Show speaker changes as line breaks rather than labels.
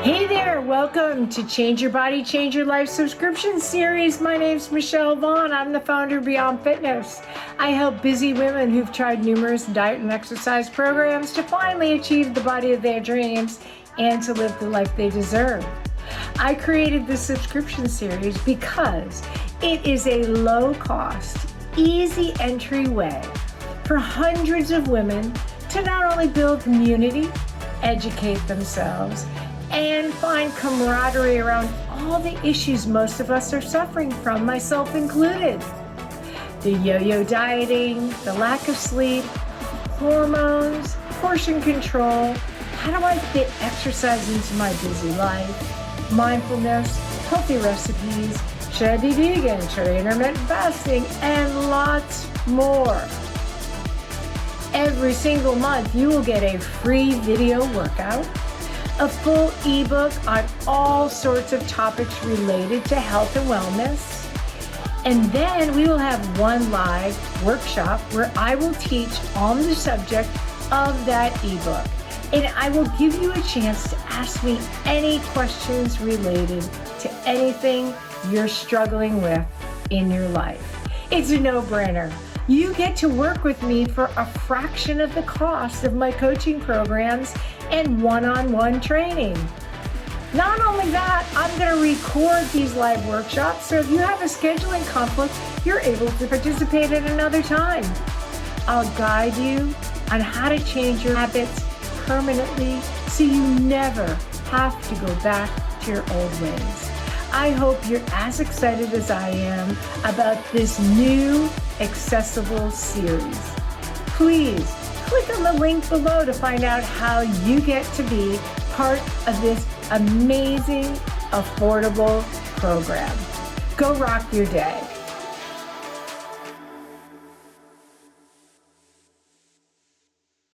Hey there, welcome to Change Your Body, Change Your Life subscription series. My name's Michele Vaughan. I'm the founder of Beyond Fitness. I help busy women who've tried numerous diet and exercise programs to finally achieve the body of their dreams and to live the life they deserve. I created this subscription series because it is a low-cost, easy entry way for hundreds of women to not only build community, educate themselves, and find camaraderie around all the issues most of us are suffering from, myself included. The yo-yo dieting, the lack of sleep, hormones, portion control, how do I fit exercise into my busy life, mindfulness, healthy recipes, should I be vegan, should I intermittent fasting, and lots more. Every single month you will get a free video workout, a full ebook on all sorts of topics related to health and wellness. And then we will have one live workshop where I will teach on the subject of that ebook. And I will give you a chance to ask me any questions related to anything you're struggling with in your life. It's a no-brainer. You get to work with me for a fraction of the cost of my coaching programs and one-on-one training. Not only that, I'm going to record these live workshops, so if you have a scheduling conflict, you're able to participate at another time. I'll guide you on how to change your habits permanently so you never have to go back to your old ways. I hope you're as excited as I am about this new accessible series. Please click on the link below to find out how you get to be part of this amazing, affordable program. Go rock your day.